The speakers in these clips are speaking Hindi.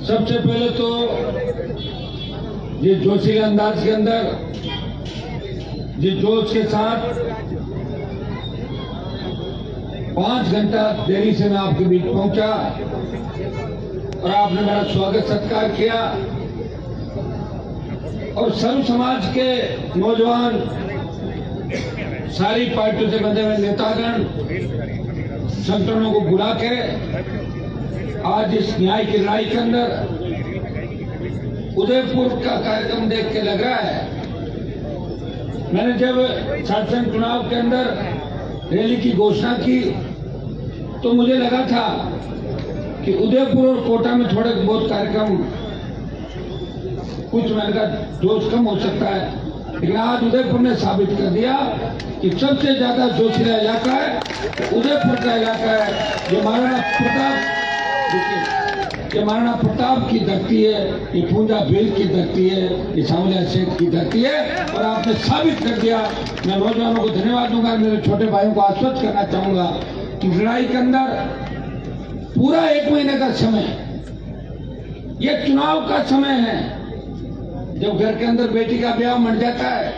सबसे पहले तो ये जोशीले अंदाज के अंदर जिस जोश के साथ 5 घंटा देरी से मैं आपके बीच पहुंचा और आपने मेरा स्वागत सत्कार किया और सर्व समाज के नौजवान, सारी पार्टियों से बंधे हुए नेतागण, संगठनों को बुला के आज इस न्याय की लड़ाई के अंदर उदयपुर का कार्यक्रम देख के लग रहा है। मैंने जब शासन चुनाव के अंदर रैली की घोषणा की तो मुझे लगा था कि उदयपुर और कोटा में थोड़े बहुत कार्यक्रम कुछ मैंने कहा जोश कम हो सकता है, लेकिन आज उदयपुर ने साबित कर दिया कि सबसे ज्यादा जोशीला इलाका है उदयपुर का इलाका है। ये महाराणा प्रताप की धरती है, ये पूंजा भेल की धरती है, ये सांवलिया शेख की धरती है और आपने साबित कर दिया। मैं नौजवानों को धन्यवाद दूंगा, मेरे छोटे भाइयों को आश्वस्त करना चाहूंगा कि लड़ाई के अंदर पूरा 1 महीने का समय, ये चुनाव का समय है। जब घर के अंदर बेटी का ब्याह मर जाता है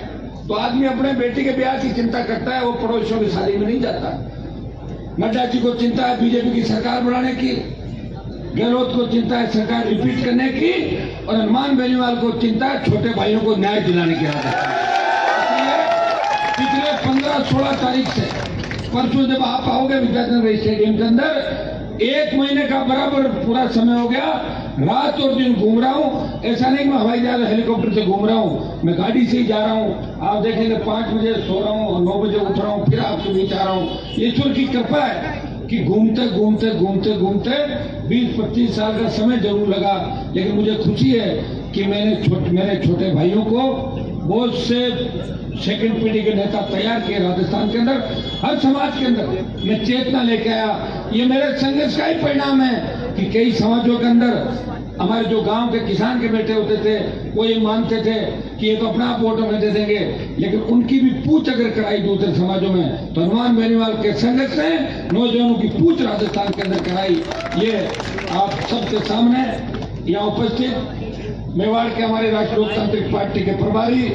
तो आदमी अपने बेटी के ब्याह की चिंता करता है, वो पड़ोसियों की शादी में नहीं जाता। नड्डा जी को चिंता है बीजेपी की सरकार बनाने की, गहलोत को चिंता है सरकार रिपीट करने की और हनुमान बेनीवाल को चिंता है छोटे भाइयों को न्याय दिलाने की। पिछले 15-16 तारीख से परसों जब आप आओगे विद्यानगर स्टेडियम के अंदर 1 महीने का बराबर पूरा समय हो गया। रात और दिन घूम रहा हूँ, ऐसा नहीं मैं हवाई जहाज हेलीकॉप्टर से घूम रहा हूँ, मैं गाड़ी से ही जा रहा हूँ। आप देखेंगे 5 बजे सो रहा हूँ और 9 बजे उठ रहा हूँ, फिर आपके बीच आ रहा हूँ। ईश्वर की कृपा है कि घूमते घूमते घूमते घूमते 20-25 साल का समय जरूर लगा, लेकिन मुझे खुशी है कि मेरे छोटे भाइयों को बहुत से सेकंड पीढ़ी के नेता तैयार किए राजस्थान के अंदर, हर समाज के अंदर मैं चेतना लेके आया। ये मेरे संघर्ष का ही परिणाम है कि कई समाजों के अंदर हमारे जो गांव के किसान के बेटे होते थे वो ये मानते थे कि ये तो अपना आप वोट हमें दे देंगे, लेकिन उनकी भी पूछ अगर कराई दूसरे समाजों में तो हनुमान बेनीवाल के संघर्ष से नौजवानों की पूछ राजस्थान के अंदर कराई। ये आप सबके सामने यहाँ उपस्थित मेवाड़ के हमारे राष्ट्रीय लोकतांत्रिक पार्टी के प्रभारी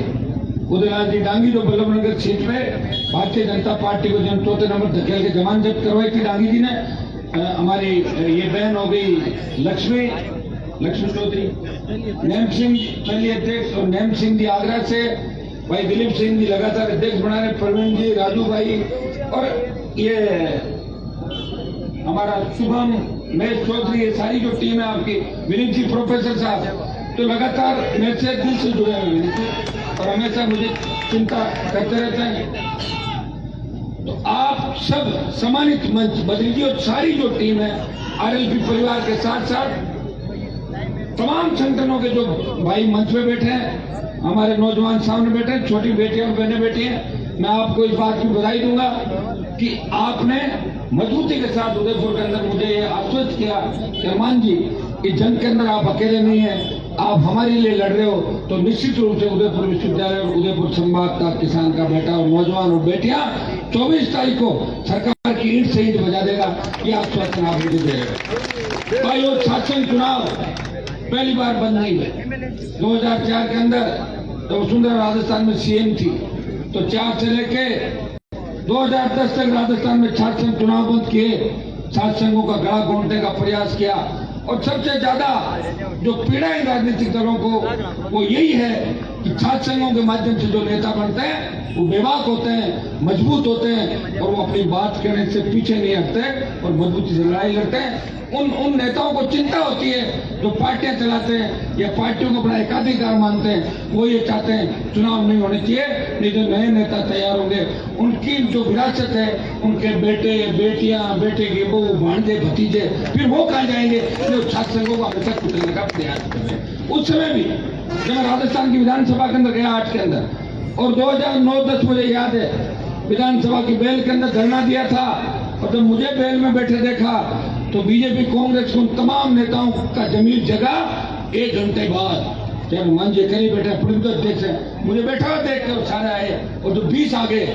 उदयलाल जी डांगी, जो बल्लभनगर सीट पे भारतीय जनता पार्टी को जन 4थे नंबर धकेल के जमानत जब्त करवाई थी डांगी जी ने। हमारी ये बहन हो गई लक्ष्मी चौधरी, नैम सिंह पहले अध्यक्ष और नैम सिंह जी आगरा से, भाई दिलीप सिंह जी लगातार अध्यक्ष बना रहे, प्रवीण जी, राजू भाई और ये हमारा शुभम महेश चौधरी, ये सारी जो टीम है आपकी, विनीत जी प्रोफेसर साहब तो लगातार मेरे से दिल से जुड़े हुए और हमेशा मुझे चिंता करते रहते हैं। तो आप सब सम्मानित मंच बदली जी और सारी जो टीम है आरएलपी परिवार के साथ साथ तमाम संगठनों के जो भाई मंच पे बैठे हैं, हमारे नौजवान सामने बैठे हैं, छोटी बेटियां और बहनें बैठी हैं, मैं आपको इस बात की बधाई दूंगा कि आपने मजबूती के साथ उदयपुर के अंदर मुझे ये आश्वस्त किया कि हनुमान जी इस जंग के अंदर आप अकेले नहीं है, आप हमारे लिए लड़ रहे हो। तो निश्चित रूप से उदयपुर विश्वविद्यालय और उदयपुर संभाग का किसान का बेटा और नौजवान और बेटियां 24 तारीख को सरकार की ईंट से ईंट बजा देगा, ये आश्वासन आप मुझे दे रहे। भाई और शासन चुनाव पहली बार बंद नहीं हुए। 2004 के अंदर तो वसुंधरा राजस्थान में सीएम थी तो 4 से लेके 2010 तक राजस्थान में शासन चुनाव बंद किए, सात संघों का गला घोंटने का प्रयास किया और सबसे ज्यादा जो पीड़ा है राजनीतिक दलों को वो यही है कि छात्र संघों के माध्यम से जो नेता बनते हैं वो बेबाक होते हैं, मजबूत होते हैं और वो अपनी बात कहने से पीछे नहीं हटते और मजबूती से लड़ाई लड़ते हैं। उन नेताओं को चिंता होती है जो पार्टियां चलाते हैं या पार्टियों को अपना एकाधिकार मानते हैं, वो ये चाहते हैं चुनाव नहीं होने चाहिए, नहीं जो नए नेता तैयार होंगे उनकी जो विरासत है, उनके बेटे बेटियां, बेटे के बहू, भांजे, भतीजे, फिर वो कहाँ जाएंगे जो छात्र संघों को हमेशा कुचलने का प्रयास करते हैं। उस समय भी जब मैं राजस्थान की विधानसभा के अंदर गया 8 के अंदर और 2009-10 मुझे याद है विधानसभा की बेल के अंदर धरना दिया था और जब मुझे बेल में बैठे देखा तो बीजेपी कांग्रेस उन तमाम नेताओं का जमीन जगह 1 घंटे बाद जब मन जी करीब बैठे प्रमुख अध्यक्ष है, मुझे बैठा हुआ देख कर सारे आए और जो 20 आ गए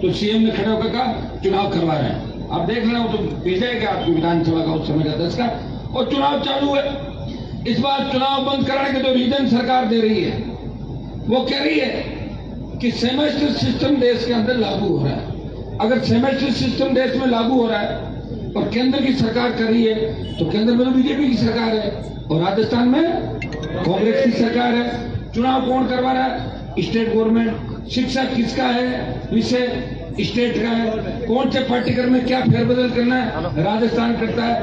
तो सीएम ने खड़े होकर कहा चुनाव करवा रहे हैं। आप देख रहे हो तो भेजेगा आपकी विधानसभा का उस समय का 10 का और चुनाव चालू है। इस बार चुनाव बंद कराने के जो रीजन सरकार दे रही है, वो कह रही है कि सेमेस्टर सिस्टम देश के अंदर लागू हो रहा है। अगर सेमेस्टर सिस्टम देश में लागू हो रहा है और केंद्र की सरकार कर रही है, तो केंद्र में तो बीजेपी की सरकार है और राजस्थान में कांग्रेस की सरकार है। चुनाव कौन करवा रहा है? State government. शिक्षा किसका है? विषय स्टेट का है। कौन से पाठ्यक्रम में क्या फेरबदल करना है? राजस्थान करता है।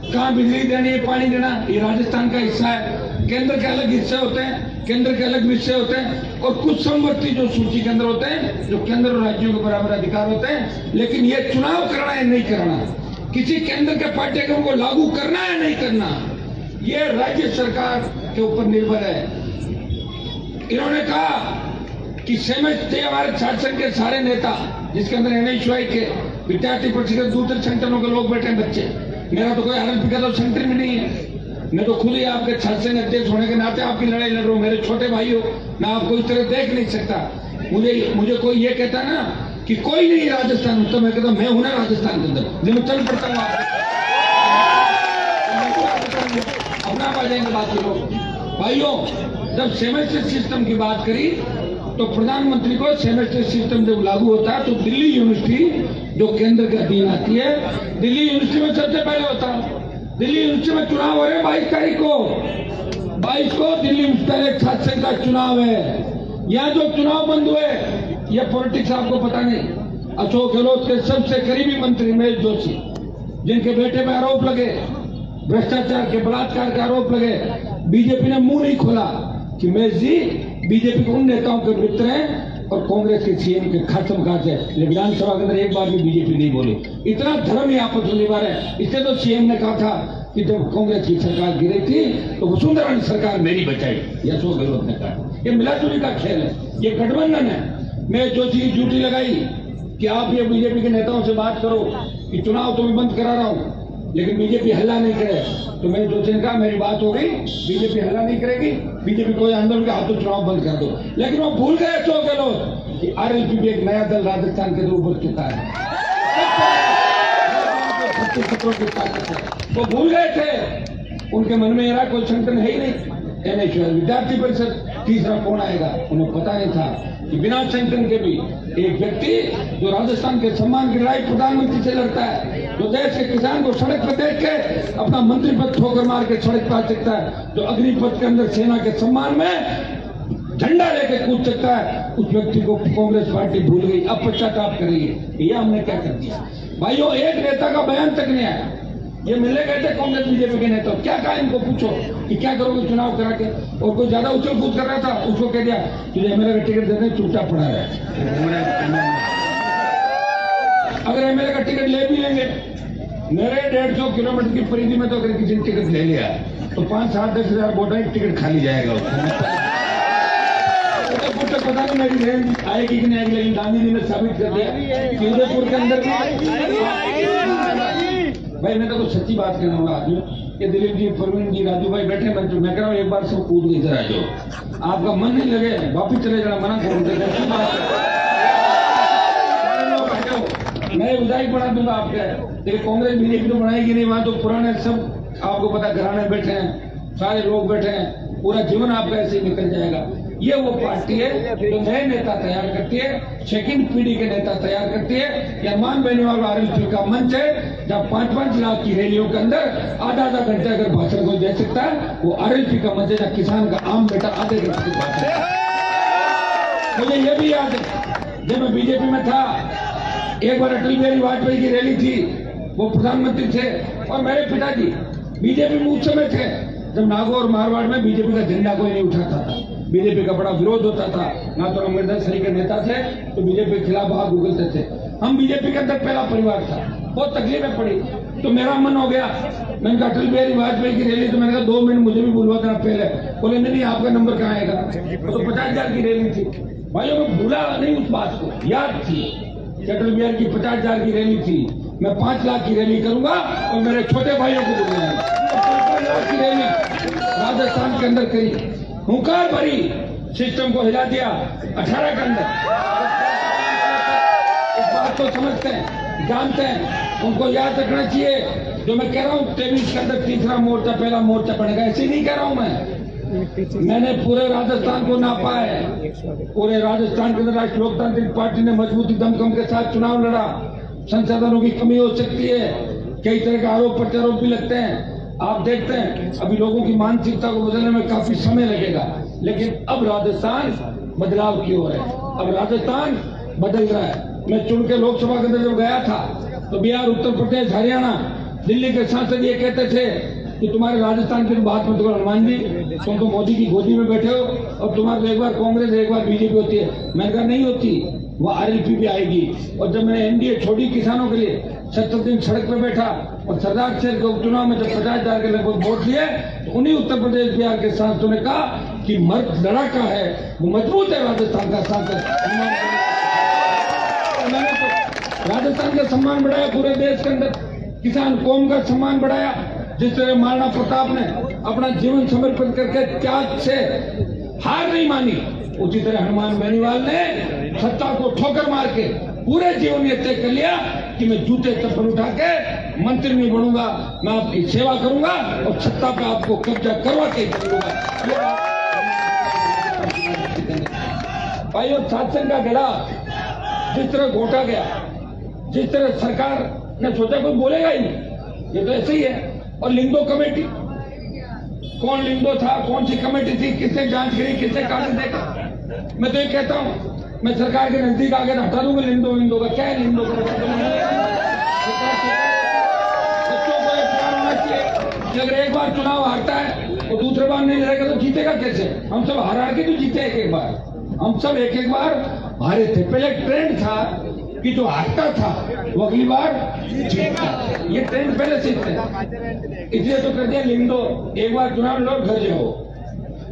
कहाँ बिजली देनी है, पानी देना, ये राजस्थान का हिस्सा है। केंद्र के अलग हिस्से होते हैं, केंद्र के अलग विषय होते हैं और कुछ संपत्ति जो सूची के अंदर होते हैं, जो केंद्र और राज्यों के बराबर अधिकार होते हैं। लेकिन ये चुनाव करना है नहीं करना, किसी केंद्र के पाठ्यक्रम को लागू करना है नहीं करना, ये राज्य सरकार के ऊपर निर्भर है। इन्होंने कहा कि सेमेस्टर हमारे छात्र संघ के सारे नेता, जिसके अंदर NHY के विद्यार्थी परिषद, दूसरे संगठनों के लोग बैठे हैं, बच्चे, मेरा तो कोई RLP का तो संगठन भी नहीं है। मैं तो खुद ही आपके छात्र संघ अध्यक्ष होने के नाते आपकी लड़ाई लड़ रहा हूँ। मेरे छोटे भाई हो, मैं आपको इस तरह देख नहीं सकता। मुझे कोई ये कहता ना कि कोई नहीं राजस्थान, तो मैं कहता मैं हूं ना राजस्थान के अंदर, जब मैं चल पड़ता हूँ अपना आ जाएंगे बाकी लोग। भाइयों, जब सेमेस्टर सिस्टम की बात करी तो प्रधानमंत्री को सेमेस्टर सिस्टम जब लागू होता है तो दिल्ली यूनिवर्सिटी जो केंद्र के अधीन आती है, दिल्ली यूनिवर्सिटी में सबसे पहले होता है। दिल्ली यूनिवर्सिटी में चुनाव हो रहे हैं 22 तारीख को, 22 को दिल्ली यूनिवर्सिटी छात्र संघ का चुनाव है। यहाँ जो चुनाव बंद हुए, ये पॉलिटिक्स आपको पता नहीं। अशोक गहलोत के सबसे करीबी मंत्री महेश जोशी, जिनके बेटे पे आरोप लगे, भ्रष्टाचार के, बलात्कार के आरोप लगे, बीजेपी ने मुंह नहीं खोला कि महेश जी बीजेपी के उन नेताओं के मित्र हैं और कांग्रेस के CM के खत्म काज है। लेकिन विधानसभा के अंदर एक बार भी बीजेपी नहीं बोली। इतना धर्म ही आपस में निभा रहे हैं। इसलिए तो CM ने कहा था कि जब कांग्रेस की सरकार गिरी थी तो वसुंधरा ने सरकार मेरी बचाई, अशोक गहलोत ने कहा। ये मिलाजुली का खेल है, ये गठबंधन है। मैं जो चीज ड्यूटी लगाई कि आप ये बीजेपी के नेताओं से बात करो कि चुनाव तो मैं बंद करा रहा हूँ, लेकिन बीजेपी हल्ला नहीं करे, तो मैंने जोशी ने कहा मेरी बात हो गई, बीजेपी हल्ला नहीं करेगी, बीजेपी कोई आंदोलन के हाथों चुनाव बंद कर दो। लेकिन वो भूल गए अशोक गहलोत कि RLP भी एक नया दल राजस्थान के रूप बन चुका है। वो भूल गए थे, उनके मन में era कोई संगठन है ही नहीं। NHY विद्यार्थी परिषद, तीसरा कौन आएगा, उन्हें पता नहीं था कि बिना संगठन के भी एक व्यक्ति जो राजस्थान के सम्मान की लड़ाई प्रधानमंत्री से लड़ता है, जो देश के किसान को सड़क पर देख के अपना मंत्री पद ठोकर मार के सड़क पर आ सकता है, जो अग्निपथ के अंदर सेना के सम्मान में झंडा लेके कूद सकता है, उस व्यक्ति को कांग्रेस पार्टी भूल गई, अब पश्चाताप कर रही है। ये हमने क्या कर दिया भाइयों? एक नेता का बयान तक नहीं आया। ये मिलने गए थे कांग्रेस बीजेपी के नेता, क्या कहा इनको पूछो कि क्या करोगे चुनाव करा के? और कोई ज्यादा उछल कूद कर रहा था, उसको कह दिया तुझे MLA का टिकट देने, चुपचाप पड़ा है। अगर MLA का टिकट ले भी लेंगे, मेरे 150 किलोमीटर की परिधि में तो अगर किसी ने टिकट ले लिया तो 5-7-10 हजार वोटर टिकट खाली जाएगा उसको। पता नहीं मेरी रेंज आएगी कि नहीं आएगी, लेकिन गांधी जी ने साबित कर दिया कि उदयपुर के अंदर भाई मैं तो कुछ सच्ची बात करना होगा आदमी। ये दिलीप जी, प्रवीण जी, राजू भाई बैठे, मैं कह रहा हूँ एक बार सब कूद के इधर आ जाओ। आपका मन नहीं लगे वापिस चले जाना, मना करूँ मैं विधायक बना दूंगा आपके। लेकिन कांग्रेस बीजेपी तो बनाएगी नहीं, वहां तो पुराने सब आपको पता घराने बैठे हैं, सारे लोग बैठे हैं, पूरा जीवन आपका ऐसे ही निकल जाएगा। ये वो पार्टी है जो नए नेता तैयार करती है, सेकंड पीढ़ी के नेता तैयार करती है। या मान बेनीवाल RLP का मंच है जहाँ 5-5 लाख की रैलियों के अंदर आधा घंटे अगर भाषण को दे सकता है, वो RLP का मंच है जहाँ किसान का आम बेटा आधे घंटे की भाषण। मुझे ये भी याद है जब मैं बीजेपी में था, एक बार अटल बिहारी वाजपेयी की रैली थी, वो प्रधानमंत्री थे और मेरे पिताजी बीजेपी में उस समय थे जब नागौर और मारवाड़ में बीजेपी का झंडा कोई नहीं उठाता था, बीजेपी का बड़ा विरोध होता था। ना तो अमरिंदर सरी के नेता थे तो बीजेपी के खिलाफ भाग उगलते थे। हम बीजेपी के अंदर पहला परिवार था, बहुत तकलीफें पड़ी, तो मेरा मन हो गया, मैंने कहा अटल बिहारी वाजपेयी की रैली, तो मैंने कहा 2 मिनट मुझे भी बुलवा देना पहले। बोले नहीं आपका नंबर कहाँ आएगा? तो 50,000 की रैली थी। भाइयों मैं भूला नहीं उस बात को, याद थी अटल बिहारी की 50,000 की रैली थी, मैं 5 लाख की रैली करूंगा और मेरे छोटे भाइयों को बुलाऊंगा। 5 लाख की रैली राजस्थान के अंदर करी, हुंकार भरी, सिस्टम को हिला दिया 18 के अंदर। इस बात को समझते हैं, जानते हैं, उनको याद रखना चाहिए जो मैं कह रहा हूँ 23 के अंदर तीसरा मोर्चा पहला मोर्चा पड़ेगा, ऐसे नहीं कह रहा हूँ मैंने पूरे राजस्थान को नापा है। पूरे राजस्थान के अंदर राष्ट्रीय लोकतांत्रिक पार्टी ने मजबूती दमखम के साथ चुनाव लड़ा। संसाधनों की कमी हो सकती है, कई तरह के आरोप प्रत्यारोप भी लगते हैं। आप देखते हैं अभी लोगों की मानसिकता को बदलने में काफी समय लगेगा, लेकिन अब राजस्थान बदलाव की ओर है। अब राजस्थान बदल रहा है। मैं चुन के लोकसभा के अंदर जब गया था तो बिहार, उत्तर प्रदेश, हरियाणा, दिल्ली के सांसद ये कहते थे कि तुम्हारे राजस्थान की बात मत करो हनुमान जी, तुम तो मोदी की गोदी में बैठे हो और तुम्हारे एक बार कांग्रेस एक बार बीजेपी होती है। मैंने कहा नहीं होती, वो आरएलपी भी आएगी। और जब मैंने एनडीए छोड़ी किसानों के लिए, 70 दिन सड़क पर बैठा और सरदार शहर के उपचुनाव में जब 50,000 के लगभग वोट दिए तो उन्हीं उत्तर प्रदेश बिहार के सांसदों ने कहा कि मर्द लड़ाका है, वो मजबूत है राजस्थान का सांसद। मैंने तो राजस्थान का सम्मान बढ़ाया, पूरे देश के अंदर किसान कौम का सम्मान बढ़ाया। जिस तरह महाराणा प्रताप ने अपना जीवन समर्पित करके त्याग से हार नहीं मानी, उसी तरह हनुमान बेनीवाल ने सत्ता को ठोकर मार के पूरे जीवन ये तय कर लिया कि मैं जूते चप्पल उठा के मंत्री नहीं बनूंगा, मैं आपकी सेवा करूंगा और सत्ता पे आपको कब्जा करवा के करूंगा। भाई और शासन का गला जिस तरह घोटा गया, जिस तरह सरकार ने सोचा कोई बोलेगा ही नहीं, ये तो ऐसे ही है। और लिंगो कमेटी, कौन लिंगो था, कौन सी कमेटी थी, किसने जांच करी, किसने कागज देखा? मैं तो ये कहता हूं मैं सरकार के नजदीक आगे हटा दूंगा लिंगो का। क्या है लिंगो का? बच्चों को प्यार होना चाहिए कि अगर एक बार चुनाव हारता है तो दूसरे बार नहीं लड़ेगा तो जीतेगा कैसे? हम सब हार के तो जीते एक बार, हम सब एक बार हारे थे। पहले ट्रेंड था कि जो हारता था वो अगली बार जीतता, ये ट्रेंड पहले से थे। इसलिए तो कर दिया लिंगो, एक बार चुनाव लड़ो घर जाओ।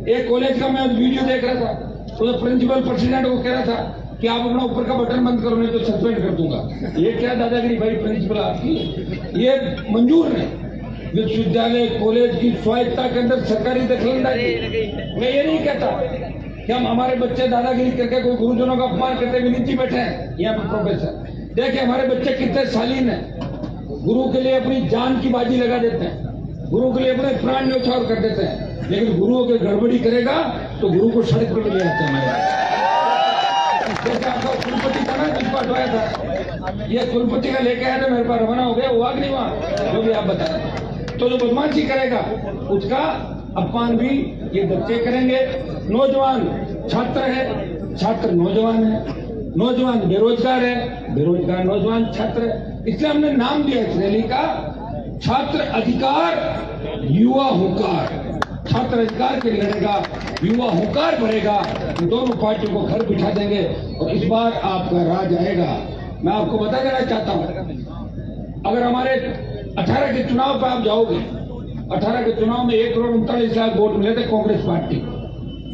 एक कॉलेज का मैं वीडियो देख रहा था, तो प्रिंसिपल प्रेसिडेंट को कह रहा था कि आप अपना ऊपर का बटन बंद करो नहीं तो सस्पेंड कर दूंगा। ये क्या दादागिरी भाई प्रिंसिपल आपकी? ये मंजूर नहीं। विश्वविद्यालय कॉलेज की स्वायत्ता के अंदर सरकारी दखलंदाजी। मैं ये नहीं कहता कि हम हमारे बच्चे दादागिरी करके कोई गुरुजनों का अपमान करते हुए नीचे बैठे हैं। यहाँ पे प्रोफेसर देखिए हमारे बच्चे कितने शालीन है, गुरु के लिए अपनी जान की बाजी लगा देते हैं, गुरु के लिए अपने प्राण न्यौछावर कर देते हैं। लेकिन गुरुओं के गड़बड़ी करेगा तो गुरु को सड़क पर ले आते हैं। जैसे आपका कुलपति था ना, जिसको हटवाया था, ये कुलपति का लेके आया था मेरे पास, रवाना हो गया, हुआ कि नहीं हुआ, जो भी आप बताएं। तो जो बदमाशी करेगा उसका अपमान भी ये बच्चे करेंगे। नौजवान छात्र है, छात्र नौजवान है, नौजवान बेरोजगार है, बेरोजगार नौजवान छात्र है। इसलिए हमने नाम दिया इस रैली का छात्र अधिकार युवा हुंकार। छात्र अधिकार के लिए लड़ेगा, युवा हुंकार बढ़ेगा, दोनों पार्टियों को घर बिठा देंगे और इस बार आपका राज आएगा। मैं आपको बता देना चाहता हूं, अगर हमारे 18 के चुनाव पर आप जाओगे, 18 के चुनाव में 1,39,00,000 वोट मिले थे कांग्रेस पार्टी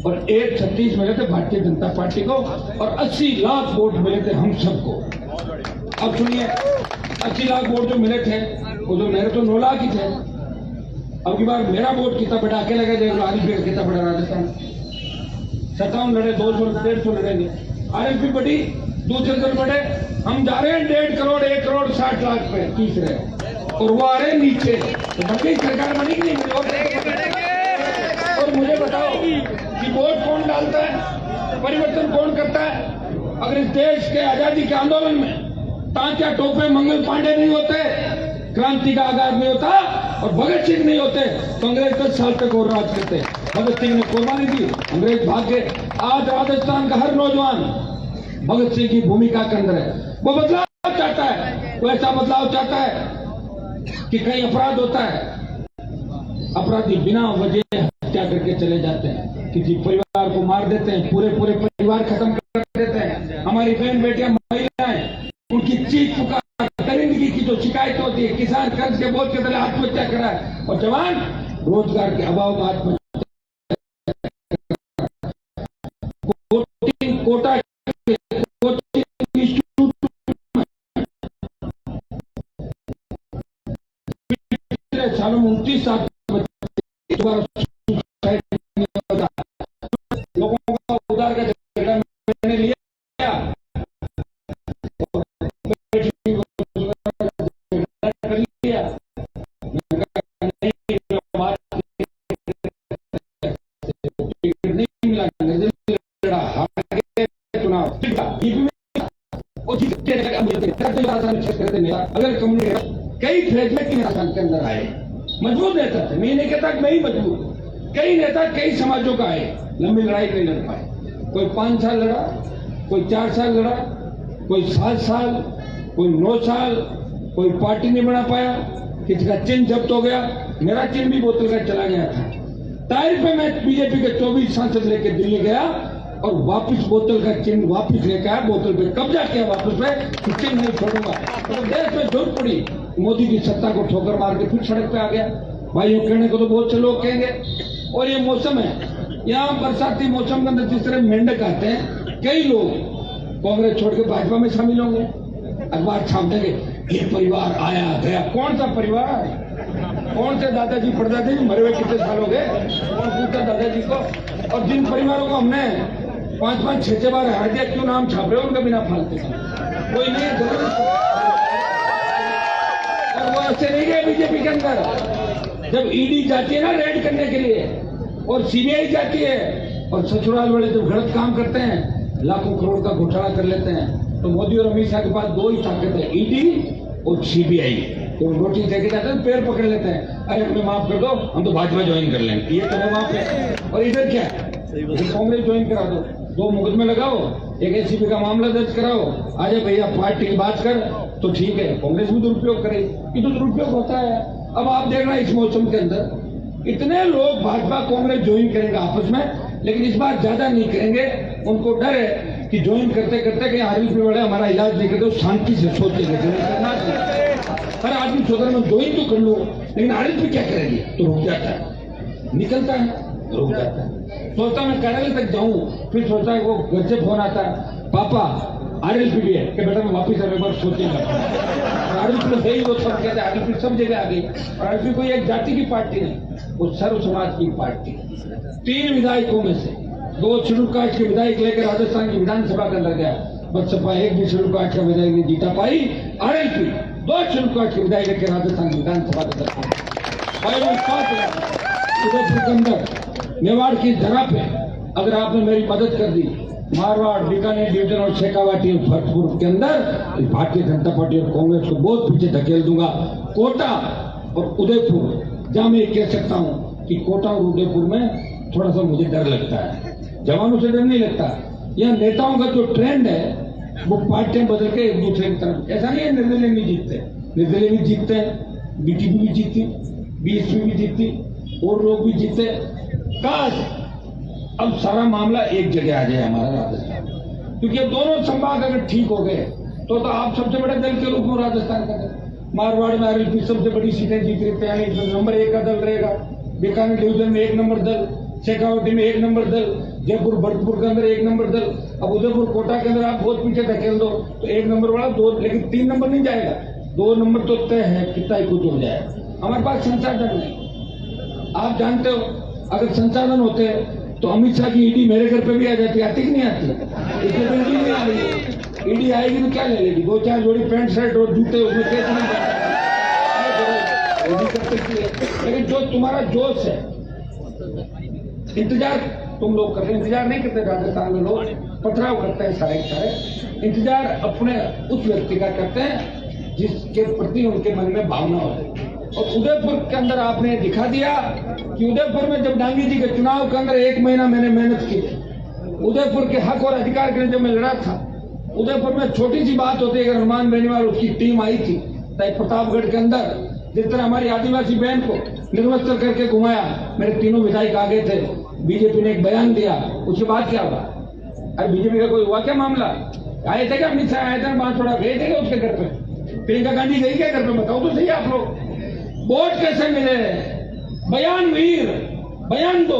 और 1,36 मिले थे भारतीय जनता पार्टी को और 80 लाख वोट मिले थे हम सबको। अब सुनिए, 80 लाख वोट जो मिले थे वो जो मेरे तो 9 लाख ही थे। अब की बार मेरा वोट कितना बढ़ा के लगा जाएगा, आरएलपी कितना बढ़ा राजस्थान 57 लड़े, 200-150 लड़ेंगे। आरएलपी बढ़ी, दूसरे दल बढ़े, हम जा रहे हैं 1.5 करोड़ 1,60,00,000 पे तीसरे और वो आ रहे नीचे। तो बड़ी सरकार बनेगी नहीं। और मुझे बताओ कि वोट कौन डालता है, परिवर्तन कौन करता है? अगर इस देश के आजादी के आंदोलन में तांत्या टोपे मंगल पांडे नहीं होते, क्रांति का आगाज नहीं होता और भगत सिंह नहीं होते तो अंग्रेज 10 साल तक और राज करते। भगत सिंह ने कुर्बानी दी, अंग्रेज भाग गए। आज राजस्थान का हर नौजवान भगत सिंह की भूमिका के अंदर है। वो बदलाव चाहता है, वो ऐसा बदलाव चाहता है कि कहीं अपराध होता है, अपराधी बिना वजह हत्या करके चले जाते हैं, किसी परिवार को मार देते हैं, पूरे परिवार खत्म कर देते हैं। हमारी बहन बेटियां महिलाएं, उनकी चीख पुकार, दरिंदगी की जो शिकायत होती है, किसान कर्ज के बोझ के तले आत्महत्या कर रहा है और जवान रोजगार के अभाव में आत्महत्या। कोटा सालों में 29 साल लोगों का उधार का झगड़ा मैंने लिया, कर लिया। अगर कम्युनिटी कई फैसले के अंदर आए, मजबूत नेता थे, मैं नहीं कहता मैं ही मजबूत, कई नेता कई समाजों का आए, लंबी लड़ाई नहीं लड़ पाए। कोई 5 साल लड़ा, कोई 4 साल लड़ा, कोई 7 साल, कोई 9 साल, कोई पार्टी नहीं बना पाया, किसी का चिन्ह जब्त हो गया। मेरा चिन्ह भी बोतल का चला गया था। तारीख में मैं बीजेपी के 24 सांसद लेकर दिल्ली गया और वापस बोतल का चिन्ह वापस लेकर आया, बोतल पे कब्जा किया वापस में, चिन्ह नहीं छोड़ूंगा। तो देश में जरूरत पड़ी, मोदी की सत्ता को ठोकर मार के फिर सड़क पे आ गया। भाइयों, कहने को तो बहुत से लोग कहेंगे। और ये मौसम है, यहाँ बरसाती मौसम के अंदर जिस तरह मेंढक आते हैं, कई लोग कांग्रेस छोड़ के भाजपा में शामिल होंगे, अखबार छाप देंगे, ये परिवार आया गया। कौन सा परिवार? कौन से दादाजी परदादा जी मरे हुए कितने साल हो गए? कौन पूछता दादाजी को? और जिन परिवारों को हमने 5-5, 6-6 बार हार दिया, क्यों नाम छाप रहे हो उनका बिना फालतू? कोई नहीं है जरूर। और वो ऐसे नहीं गए बीजेपी के अंदर। जब ईडी जाती है ना रेड करने के लिए, और सीबीआई जाती है, और ससुराल वाले जब गलत काम करते हैं, लाखों करोड़ का घोटाला कर लेते हैं, तो मोदी और अमित शाह के पास 2 ही ताकत है, ईडी और सीबीआई। तो नोटिस देके जाते हैं, पैर पकड़ लेते हैं, अरे हमें माफ कर दो, हम तो भाजपा ज्वाइन कर लेंगे, ये तो माफ है। और इधर क्या है, कांग्रेस ज्वाइन करा दो, 2 मुकदमे लगाओ, एक एसीबी का मामला दर्ज कराओ, आजा भैया पार्टी की बात कर, तो ठीक है। कांग्रेस भी दुरुपयोग करे, ये तो दुरुपयोग होता है। अब आप देखना इस मौसम के अंदर इतने लोग भाजपा कांग्रेस ज्वाइन करेंगे आपस में, लेकिन इस बार ज्यादा नहीं करेंगे। उनको डर है कि ज्वाइन करते करते कहीं आरएलपी वाले हमारा इलाज नहीं करते, शांति से सोचेंगे। हर आदमी सोच रहा मैं ज्वाइन तो कर लूं, लेकिन आरएलपी क्या करेगी, तो रुक जाता है, निकलता है, रुक जाता है, सोचता मैं कार्यालय तक जाऊं, फिर सोचता है वो घर से फोन आता है, पापा आरएलपी भी है कि बेटा मैं वापिस एक बार सोचेगा। आरएलपी तो सही, वो सब कहते हैं आरएलपी सब जगह आ गई। और आरएलपी कोई एक जाति की पार्टी नहीं, वो सर्व समाज की पार्टी। 3 विधायकों में से 2 शेड्यूल कास्ट के विधायक लेकर राजस्थान की विधानसभा के अंदर गया, बसपा एक भी शेड्यूल कास्ट का विधायक नहीं जीता पाई। आरएलपी 2 शेड्यूल कास्ट के विधायक लेकर राजस्थान की विधानसभा के अंदर उदयपुर के अंदर मेवाड़ की धरा पे अगर आपने मेरी मदद कर दी, मारवाड़, बीकानेर डिवीजन और शेखावाटी और भरतपुर के अंदर भारतीय जनता पार्टी और कांग्रेस को बहुत पीछे धकेल दूंगा। कोटा और उदयपुर, जहां मैं कह सकता हूं कि कोटा और उदयपुर में थोड़ा सा मुझे डर लगता है, जवानों से डर नहीं लगता। यहाँ नेताओं का जो ट्रेंड है वो पार्टियां बदल के एक दूसरे की तरफ, ऐसा नहीं है निर्दलीय नहीं जीतते, निर्दलीय भी जीतते हैं, बीटीपी भी जीतती, बीएसपी भी जीतती, और लोग भी जीते। काश अब सारा मामला एक जगह आ जाए हमारा राजस्थान, क्योंकि अब दोनों संभाग अगर ठीक हो गए तो आप सबसे बड़े दल के रूप में राजस्थान का मारवाड़ में आरएलपी सबसे बड़ी सीटें जीत रही है, नंबर 1 का दल रहेगा। बीकानेर डिवीजन में 1 नंबर दल, शेखावाटी में 1 नंबर दल, जयपुर भरतपुर के अंदर 1 नंबर दल। अब उदयपुर कोटा के अंदर आप बहुत पीछे धकेल दो तो 1 नंबर वाला 2, लेकिन 3 नंबर नहीं जाएगा, 2 नंबर तो तय है, कितना ही कुछ हो जाए। हमारे पास संसाधन नहीं, आप जानते हो, अगर संसाधन होते तो अमित शाह की ईडी मेरे घर पे भी आ जाती, आती कि नहीं आती? इसलिए तो ईडी नहीं आ रही। ईडी आएगी तो क्या ले लेगी, 2-4 जोड़ी पैंट शर्ट और जूते, उसमें कैसे नहीं कर सकती है। लेकिन जो तुम्हारा जोश है, इंतजार तुम लोग करते हैं, इंतजार नहीं करते राजस्थान में लोग, पथराव करते हैं सारे इंतजार अपने उस व्यक्ति का करते हैं जिसके प्रति उनके मन में भावना हो। और उदयपुर के अंदर आपने दिखा दिया कि उदयपुर में जब डांगी जी के चुनाव के अंदर 1 महीना मैंने मेहनत की, उदयपुर के हक और अधिकार के लिए जब मैं लड़ा था, उदयपुर में छोटी सी बात होती है, अगर हनुमान बेनीवाल उसकी टीम आई थी प्रतापगढ़ के अंदर, जिस तरह हमारी आदिवासी बहन को निर्वस्त्र करके घुमाया, मेरे 3 विधायक आगे थे, बीजेपी ने एक बयान दिया, उसके बाद क्या हुआ? अरे बीजेपी का कोई हुआ क्या मामला? आए थे क्या अमित शाह, आए थे बांसवाड़ा, गए थे क्या उसके घर पे? प्रियंका गांधी गई क्या घर पे? बताओ तो सही आप लोग। वोट कैसे मिले? बयान वीर, बयान दो,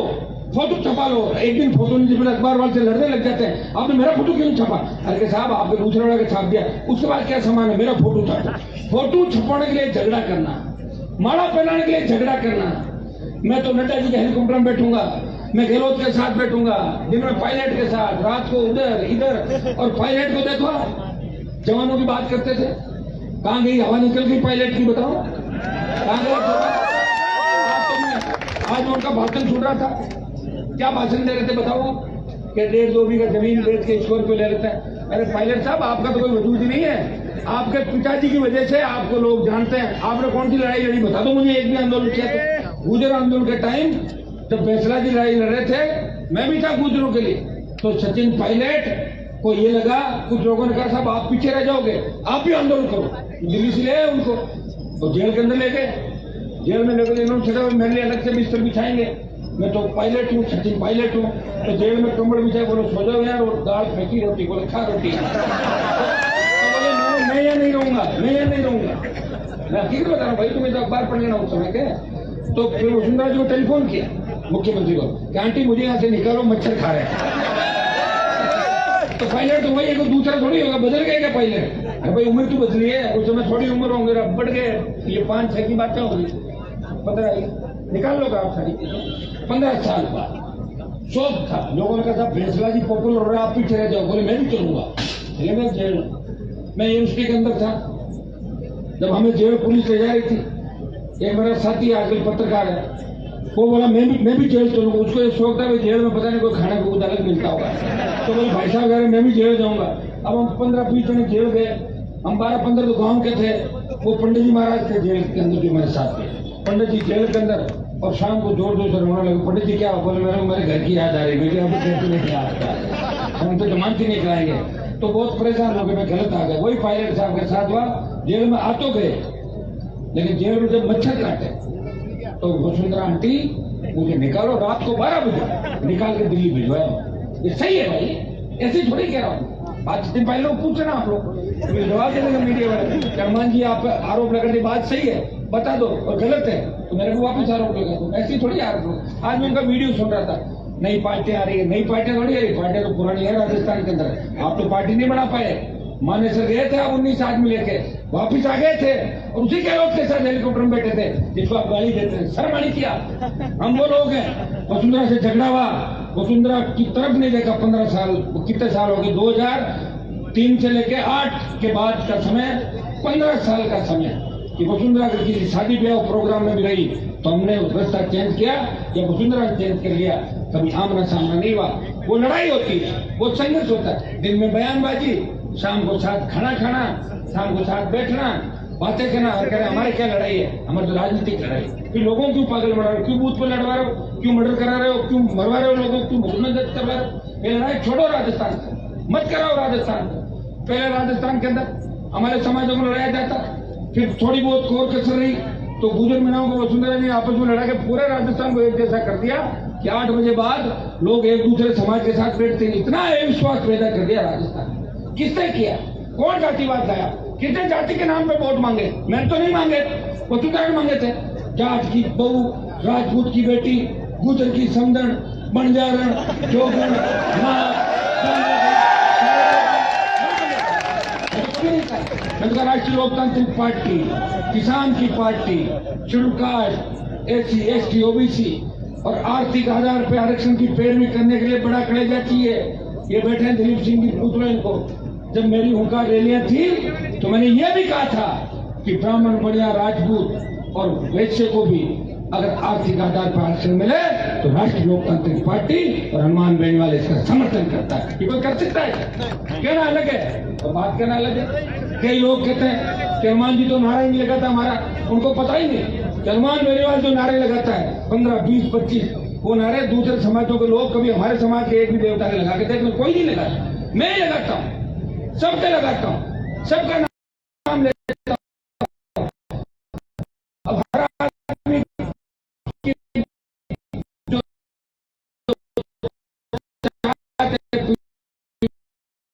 फोटो छपा लो। एक दिन फोटो नहीं छपा, अखबार वाले से लड़ने लग जाते हैं, आपने मेरा फोटो क्यों छपा? अरे साहब आपने दूसरे वाले का छाप दिया, उसके बाद क्या सामान है? मेरा फोटो छापो। फोटो छपाने के लिए झगड़ा करना, माला पहनाने के लिए झगड़ा करना। मैं तो नड्डा जी के हेलीकॉप्टर में बैठूंगा, मैं गहलोत के साथ बैठूंगा, दिन में पायलट के साथ, रात को उधर इधर। और पायलट को देखो, जवानों की बात करते थे, कहां गई हवा, निकल गई पायलट की, बताओ कहां गई? आज उनका भाषण सुन रहा था, क्या भाषण दे रहे थे बताओ? कि 1.5-2 बीघा जमीन बेच के स्कॉर्पियो ले लेते हैं। अरे पायलट साहब आपका तो कोई वजूद ही नहीं है, आपके पिताजी की वजह से आपको लोग जानते हैं। आपने कौन सी लड़ाई लड़ी बता दो मुझे, एक भी आंदोलन किया तो। गुर्जर आंदोलन के टाइम जब फैसला की लड़ाई लड़ रहे थे, मैं भी था गुर्जरों के लिए। तो सचिन पायलट को ये लगा, कुछ लोगों ने कहा साहब आप पीछे रह जाओगे, आप भी आंदोलन करो। दिल्ली से ले आए उनको, तो जेल के अंदर ले गए। जेल में लेकर इन्होंने सोचा मेरे लिए अलग से बिस्तर बिछाएंगे, मैं तो पायलट हूँ, सचिन पायलट हूँ। तो जेल में कंबल बिछाए, बोलो सो जाओ यार, और दाल फेंकी रोटी, बोले खा रोटी। तो बोले मैं यहाँ नहीं रहूंगा, मैं यहाँ नहीं रहूंगा। मैं हकीकत बता रहा हूँ भाई, तुम्हें तो अखबार पढ़ लेना उस समय के। तो फिर वसुंधरा जी को टेलीफोन किया मुख्यमंत्री को कि आंटी मुझे यहाँ से निकालो, मच्छर खा रहे हैं। तो पायलट तो वही है, कोई दूसरा थोड़ी होगा, बदल गए क्या पायलट? अरे भाई उम्र तो बदली है, उस समय थोड़ी उम्र होंगे, अब बढ़ गए। ये 5-6 की बातें होगी, 15 निकाल लो आप सारी। 15 साल बाद शोक था, लोगों ने कहा था फैसला जी पॉपुलर हो रहा है, आप पीछे रह जाओ। बोले मैं भी चलूंगा। चले मैं जेल, मैं यूनिवर्सिटी के अंदर था जब हमें जेल पुलिस ले जा रही थी। एक मेरा साथी आजकल पत्रकार है, वो बोला मैं भी जेल चलूंगा। उसको ये शौक था जेल में पता नहीं कोई खाने को अलग मिलता होगा। तो बोले भाई साहब कह रहे मैं भी जेल जाऊंगा। अब हम 15-20 जने जेल गए, हम 12-15 तो गाँव के थे। वो पंडित जी महाराज थे जेल के अंदर जो मेरे साथ थे। पंडित जी जेल के अंदर, और शाम को जोर जोर से रोने लगे। पंडित जी क्या बोले, मेरे घर की याद आ रही, मुझे अभी कैसे नहीं याद, हम तो जमानती नहीं कराएंगे। तो बहुत परेशान हो गए, मैं गलत आ गया। वही पायलट साहब के साथ हुआ, जेल में आ तो गए, लेकिन जेल में जब मच्छर काटे तो वसुंधरा आंटी मुझे निकालो, रात को 12 बजे निकाल के दिल्ली भिजवाया। ये सही है भाई, ऐसे थोड़ी कह रहा हूँ। बात जितने पहले लोग पूछ रहे ना आप लोग, जवाब दे देंगे मीडिया वाले। चरमान जी आप आरोप लगा रहे, बात सही है बता दो, और गलत है तो मेरे को वापस आरोप लगा दो। ऐसी थोड़ी आरोप। आज मैं उनका वीडियो सुन रहा था, नई पार्टी आ रही है, नई पार्टी थोड़ी आ रही, पार्टी तो पुरानी है राजस्थान के अंदर। आप तो पार्टी नहीं बना पाए। माने सर गए थे आप 19 आदमी लेके, वापिस आ गए थे, और उसी के लोग के साथ हेलीकॉप्टर में बैठे थे जिसको आप गाली देते हैं। शर्म किया। हम वो लोग हैं। वसुंधरा से झगड़ा हुआ, वसुंधरा की तरफ नहीं देखा। 15 साल, कितने साल हो गए, 2003 से लेके 8 के बाद का समय, 15 साल का समय कि वसुंधरा अगर किसी शादी ब्याह प्रोग्राम में भी रही तो हमने रास्ता चेंज किया या वसुंधरा ने चेंज कर लिया। कभी आमना सामना नहीं हुआ। वो लड़ाई होती है, वो संघर्ष होता है। दिन में बयानबाजी, शाम को साथ खाना खाना, शाम को साथ बैठना, बातें करना। और कह रहे हमारे क्या लड़ाई है, हमारी तो राजनीतिक लड़ाई। फिर लोगों क्यों पागल बना रहे हो, क्यों बूथ पर लड़वा रहे हो, क्यों मर्डर करा रहे हो, क्यों मरवा रहे हो लोगों, क्यों मुसलमान करवा रहे हो? ये लड़ाई छोड़ो राजस्थान से, मत कराओ राजस्थान से। पहले राजस्थान के अंदर हमारे समाजों में लड़ाया जाता, फिर थोड़ी बहुत कोर कसर रही तो गुर्जर मीनाओं को वसुंधरा ने आपस में लड़ा के पूरे राजस्थान को एक जैसा कर दिया कि 8 बजे बाद लोग एक दूसरे समाज के साथ बैठते। इतना विश्वास पैदा कर दिया राजस्थान। किसने किया? कौन जातिवाद लाया? कितने जाति के नाम पे वोट मांगे? मैंने तो नहीं मांगे, वसुंधरा ने मांगे थे। जाट की बहू, राजपूत की बेटी, गुर्जर की समधन, बंजारण, जोगण, राष्ट्रीय लोकतांत्रिक पार्टी, किसान की party, schedule caste, SC, ST, OBC और आर्थिक आधार पर आरक्षण की पैरवी करने के लिए बड़ा कलेजा चाहिए। ये बैठे हैं दिलीप सिंह की, पूछ लो इनको। जब मेरी हुंकार रैलियां थी तो मैंने ये भी कहा था कि ब्राह्मण, बढ़िया, राजपूत और वैश्य को भी अगर आर्थिक आधार पर आरक्षण मिले तो राष्ट्रीय लोकतांत्रिक पार्टी और हनुमान बेनीवाल इसका समर्थन करता है। ये कोई कर सकता है? कहना अलग है और बात करना अलग है। कई लोग कहते हैं कि हनुमान जी तो नारा ही नहीं लगाता हमारा, उनको पता ही नहीं। हनुमान बेनीवाल जो नारे लगाता है 15, 20, 25, वो नारे दूसरे समाजों के लोग, कभी हमारे समाज के एक भी देवता ने लगा के देख, कोई नहीं लगाता। मैं लगाता हूँ, सबके लगाता हूँ, सबका